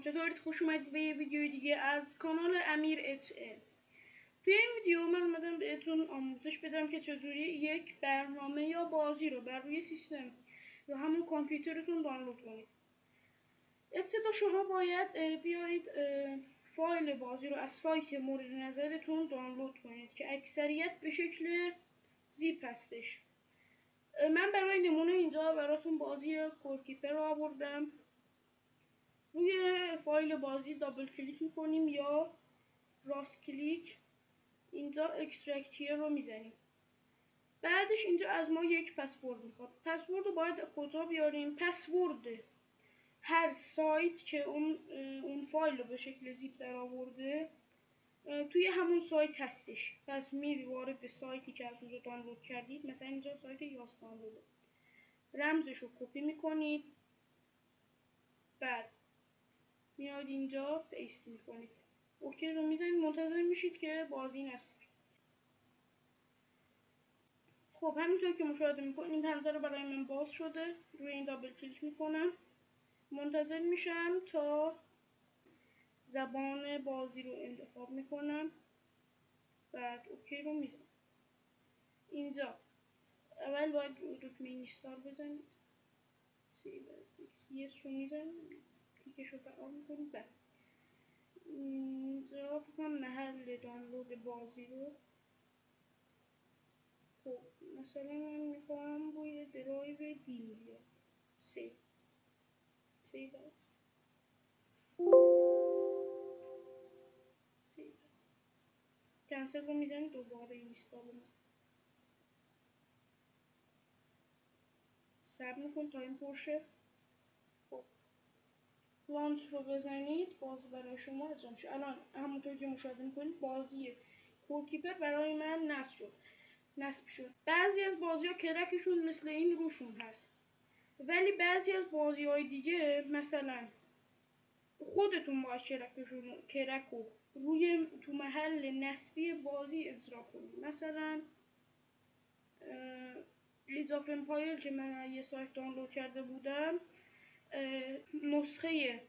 چطورید؟ خوش اومدید به یه ویدیو دیگه از کانال امیر HL. توی این ویدیو من اومدم بهتون آموزش بدم که چجوری یک برنامه یا بازی رو بر روی سیستم یا همون کامپیوترتون دانلود کنید. ابتدا شما باید بیایید فایل بازی رو از سایت مورد نظرتون دانلود کنید که اکثریت به شکل زیپ هستش. من برای نمونه اینجا براتون بازی کورکیپر رو آوردم. روی فایل بازی دابل کلیک میکنیم یا راست کلیک، اینجا اکسترکت رو میزنیم. بعدش اینجا از ما یک پسورد میخواد. پسورد رو باید کجا بیاریم؟ پسورد هر سایت که اون فایل رو به شکل زیپ در آورده توی همون سایت هستش. پس میری وارد سایتی که از اونجا دانلود کردید، مثلا اینجا سایت یاس دانلوده، رمزش رو کپی میکنید، بعد میاد اینجا پیست میکنید، اوکی رو میزنید، منتظر میشید که بازی نصب بشه. خب همینطور که مشاهده میکنید این پنجره برای من باز شده. روی این دابل کلیک میکنم، منتظر میشم تا زبان بازی رو انتخاب میکنم، بعد اوکی رو میزنم. اینجا اول باید دکمه اینستال بزنید، یس رو میزنید، تیکش رو فعال میکنید. بعد اینجا بکنم محل دانلود بازی رو، خب مثلا من میخوام روی درایو دیم بیاد، سیو است، کنسل رو میزنید، دوباره اینستال رو میزنید، صبر میکنید تا این پرشه. خب لانچ رو بزنید، باز برای شما انجام شد. الان همونطور که مشاهده میکنید بازی کورکیپر برای من نصب شد. بعضی از بازی ها کرکشون مثل این روشون هست، ولی بعضی از بازی های دیگه مثلا خودتون باید کرک رو روی تو محل نصبی بازی اجرا کنید. مثلا ایج آف امپایر که من یه سایت دانلود کرده بودم، نسخه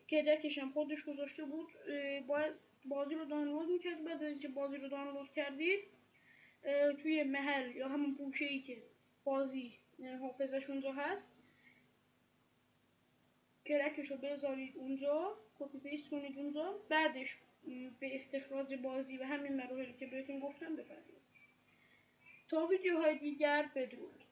کرکش هم خودش گذاشته بود، باید بازی رو دانلود میکرد. بعد از اینکه بازی رو دانلود کردید توی محل یا همون گوشه‌ای که بازی حافظش اونجا هست، کرکش رو بذارید اونجا، کپی پیست کنید اونجا، بعدش به استخراج بازی و همین مراحلی که بهتون گفتم بپردازید. تا ویدیوهای دیگر بدرود.